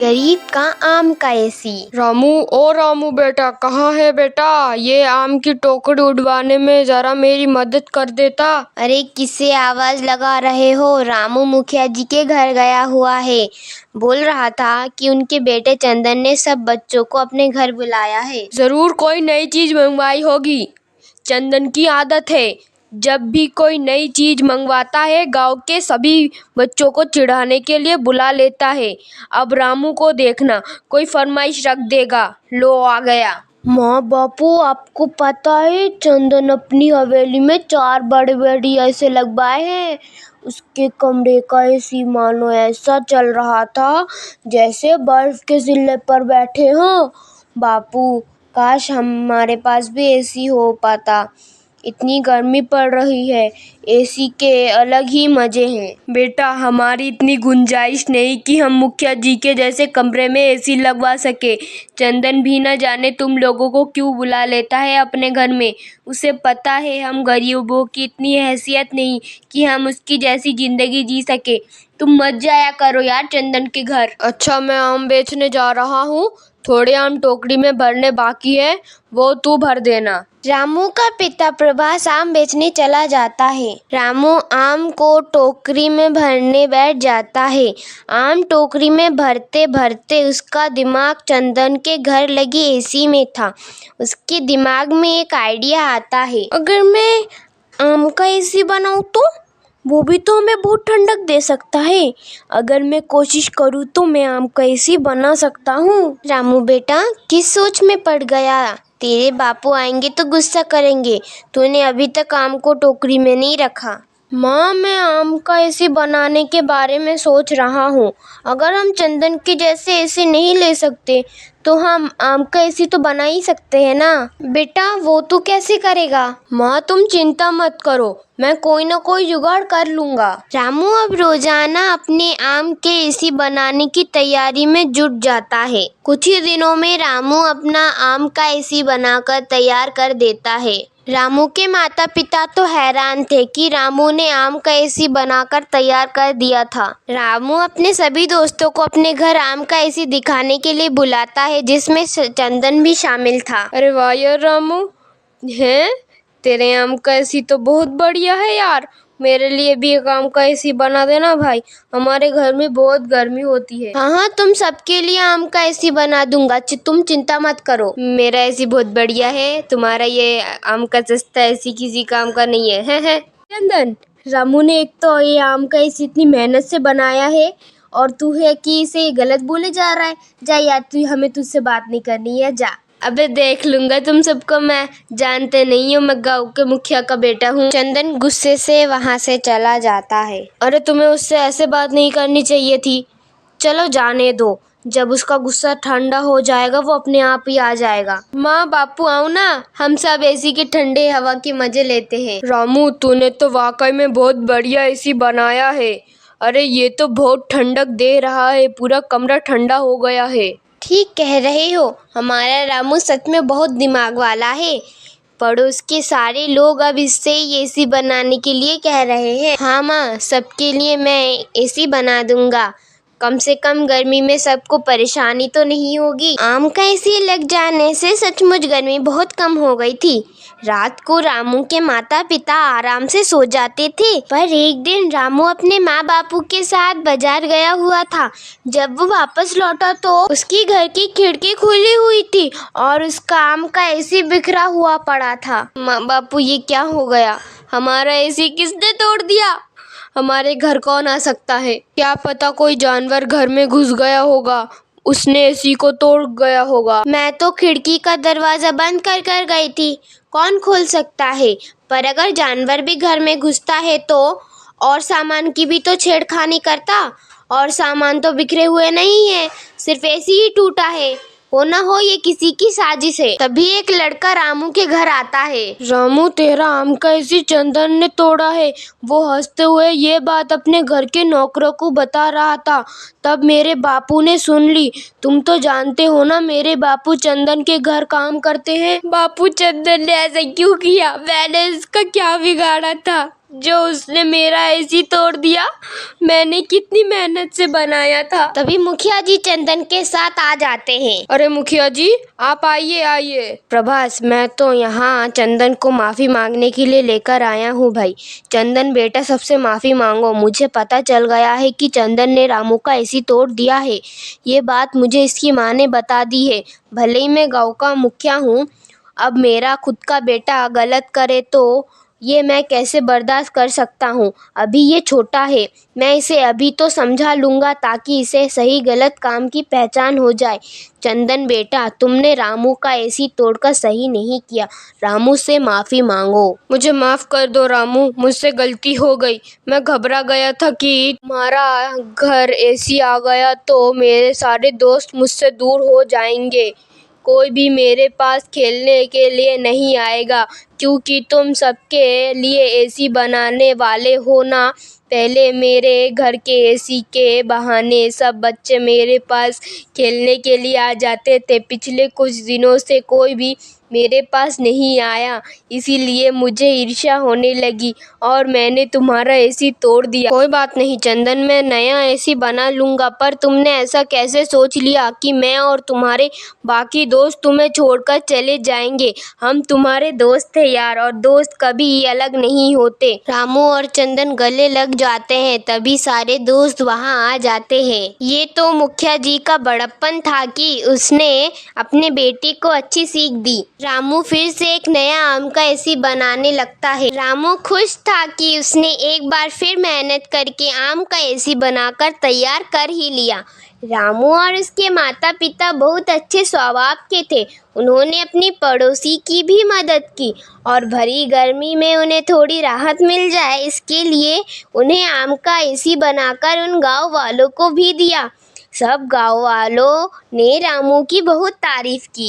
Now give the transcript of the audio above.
गरीब का आम का एसी। रामू, ओ रामू बेटा, कहाँ है बेटा? ये आम की टोकरी उठवाने में जरा मेरी मदद कर देता। अरे किससे आवाज लगा रहे हो? रामू मुखिया जी के घर गया हुआ है। बोल रहा था कि उनके बेटे चंदन ने सब बच्चों को अपने घर बुलाया है। जरूर कोई नई चीज मंगवाई होगी। चंदन की आदत है, जब भी कोई नई चीज मंगवाता है गांव के सभी बच्चों को चिढ़ाने के लिए बुला लेता है। अब रामू को देखना, कोई फरमाइश रख देगा। लो आ गया। माँ बापू, आपको पता है चंदन अपनी हवेली में 4 बड़े बेड ऐसे लगवाए हैं। उसके कमरे का एसी मानो ऐसा चल रहा था जैसे बर्फ के सिले पर बैठे हों। बापू, काश हमारे पास भी एसी हो पाता। इतनी गर्मी पड़ रही है, एसी के अलग ही मजे हैं। बेटा, हमारी इतनी गुंजाइश नहीं कि हम मुखिया जी के जैसे कमरे में एसी लगवा सके। चंदन भी न जाने तुम लोगों को क्यों बुला लेता है अपने घर में। उसे पता है हम गरीबों की इतनी हैसियत नहीं कि हम उसकी जैसी जिंदगी जी सके। तुम मत जाया करो यार चंदन के घर। अच्छा, मैं आम बेचने जा रहा हूँ। थोड़े आम टोकरी में भरने बाकी है, वो तू भर देना। रामू का पिता प्रभास आम बेचने चला जाता है। रामू आम को टोकरी में भरने बैठ जाता है। आम टोकरी में भरते भरते उसका दिमाग चंदन के घर लगी एसी में था। उसके दिमाग में एक आइडिया आता है, अगर मैं आम का एसी बनाऊं तो वो भी तो हमें बहुत ठंडक दे सकता है। अगर मैं कोशिश करूँ तो मैं आम का एसी बना सकता हूँ। रामू बेटा, किस सोच में पड़ गया? तेरे बापू आएंगे तो गुस्सा करेंगे। तूने अभी तक आम को टोकरी में नहीं रखा। माँ, मैं आम का एसी बनाने के बारे में सोच रहा हूँ। अगर हम चंदन के जैसे एसी नहीं ले सकते तो हम आम का एसी तो बना ही सकते हैं ना। बेटा, वो तू कैसे करेगा? माँ, तुम चिंता मत करो, मैं कोई ना कोई जुगाड़ कर लूंगा। रामू अब रोजाना अपने आम के एसी बनाने की तैयारी में जुट जाता है। कुछ ही दिनों में रामू अपना आम का एसी बनाकर तैयार कर देता है। रामू के माता पिता तो हैरान थे कि रामू ने आम का एसी बनाकर तैयार कर दिया था। रामू अपने सभी दोस्तों को अपने घर आम का एसी दिखाने के लिए बुलाता है, जिसमें चंदन भी शामिल था। अरे वाह यार रामू, हैं? तेरे आम का एसी तो बहुत बढ़िया है यार। मेरे लिए भी एक आम का एसी बना देना भाई, हमारे घर में बहुत गर्मी होती है। हाँ, तुम सबके लिए आम का एसी बना दूंगा, तुम चिंता मत करो। मेरा एसी बहुत बढ़िया है, तुम्हारा ये आम का सस्ता एसी किसी काम का नहीं है। चंदन, रामू ने एक तो ये आम का एसी इतनी मेहनत से बनाया है और तू है कि इसे गलत बोले जा रहा है। जा यार, हमें तुझसे बात नहीं करनी है, जा। अबे देख लूंगा तुम सबको, मैं जानते नहीं हूँ, मैं गाँव के मुखिया का बेटा हूँ। चंदन गुस्से से वहाँ से चला जाता है। अरे तुम्हें उससे ऐसे बात नहीं करनी चाहिए थी। चलो जाने दो, जब उसका गुस्सा ठंडा हो जाएगा वो अपने आप ही आ जाएगा। माँ बापू आओ ना, हम सब एसी की ठंडे हवा के मजे लेते हैं। रामू, तूने तो वाकई में बहुत बढ़िया एसी बनाया है। अरे ये तो बहुत ठंडक दे रहा है, पूरा कमरा ठंडा हो गया है। ठीक कह रहे हो, हमारा रामू सच में बहुत दिमाग वाला है। पड़ोस के सारे लोग अब इससे एसी बनाने के लिए कह रहे हैं। हाँ माँ, सबके लिए मैं एसी बना दूंगा। कम से कम गर्मी में सबको परेशानी तो नहीं होगी। आम का एसी लग जाने से सचमुच गर्मी बहुत कम हो गई थी। रात को रामू के माता पिता आराम से सो जाते थे, पर एक दिन रामू अपने माँ बापू के साथ बाजार गया हुआ था। जब वो वापस लौटा तो उसकी घर की खिड़की खुली हुई थी और उसका आम का एसी बिखरा हुआ पड़ा था। माँ बापू, ये क्या हो गया? हमारा एसी किसने तोड़ दिया? हमारे घर कौन आ सकता है? क्या पता कोई जानवर घर में घुस गया होगा, उसने एसी को तोड़ गया होगा। मैं तो खिड़की का दरवाजा बंद कर कर गई थी, कौन खोल सकता है? पर अगर जानवर भी घर में घुसता है तो और सामान की भी तो छेड़खानी करता। और सामान तो बिखरे हुए नहीं है, सिर्फ एसी ही टूटा है। हो ना हो ये किसी की साजिश है। तभी एक लड़का रामू के घर आता है। रामू, तेरा आम का एसी चंदन ने तोड़ा है। वो हंसते हुए ये बात अपने घर के नौकरों को बता रहा था। तब मेरे बापू ने सुन ली। तुम तो जानते हो ना, मेरे बापू चंदन के घर काम करते हैं। बापू, चंदन ने ऐसा क्यों किया? मैंने इसका क्या बिगाड़ा था? जो उसने मेरा एसी तोड़ दिया। मैंने कितनी मेहनत से बनाया था। तभी मुखिया जी चंदन के साथ आ जाते हैं। अरे मुखिया जी, आप आइए आइए। प्रभास, मैं तो यहाँ चंदन को माफ़ी मांगने के लिए लेकर आया हूँ भाई। चंदन बेटा, सबसे माफ़ी मांगो। मुझे पता चल गया है कि चंदन ने रामू का एसी तोड़ दिया है। ये बात मुझे इसकी माँ ने बता दी है। भले ही मैं गाँव का मुखिया हूँ, अब मेरा खुद का बेटा गलत करे तो ये मैं कैसे बर्दाश्त कर सकता हूँ। अभी ये छोटा है, मैं इसे अभी तो समझा लूँगा ताकि इसे सही गलत काम की पहचान हो जाए। चंदन बेटा, तुमने रामू का एसी तोड़कर सही नहीं किया। रामू से माफ़ी मांगो। मुझे माफ कर दो रामू, मुझसे गलती हो गई। मैं घबरा गया था कि तुम्हारा घर एसी आ गया तो मेरे सारे दोस्त मुझसे दूर हो जाएंगे। कोई भी मेरे पास खेलने के लिए नहीं आएगा क्योंकि तुम सबके लिए एसी बनाने वाले हो ना। पहले मेरे घर के एसी के बहाने सब बच्चे मेरे पास खेलने के लिए आ जाते थे। पिछले कुछ दिनों से कोई भी मेरे पास नहीं आया, इसीलिए मुझे ईर्ष्या होने लगी और मैंने तुम्हारा एसी तोड़ दिया। कोई बात नहीं चंदन, मैं नया एसी बना लूँगा। पर तुमने ऐसा कैसे सोच लिया कि मैं और तुम्हारे बाकी दोस्त तुम्हें छोड़कर चले जाएंगे? हम तुम्हारे दोस्त थे यार, और दोस्त कभी अलग नहीं होते। रामू और चंदन गले लग जाते हैं। तभी सारे दोस्त वहाँ आ जाते हैं। ये तो मुखिया जी का बड़प्पन था कि उसने अपने बेटे को अच्छी सीख दी। रामू फिर से एक नया आम का एसी बनाने लगता है। रामू खुश था कि उसने एक बार फिर मेहनत करके आम का एसी बनाकर तैयार कर ही लिया। रामू और उसके माता पिता बहुत अच्छे स्वभाव के थे। उन्होंने अपनी पड़ोसी की भी मदद की और भरी गर्मी में उन्हें थोड़ी राहत मिल जाए, इसके लिए उन्हें आम का एसी बनाकर उन गांव वालों को भी दिया। सब गांव वालों ने रामू की बहुत तारीफ की।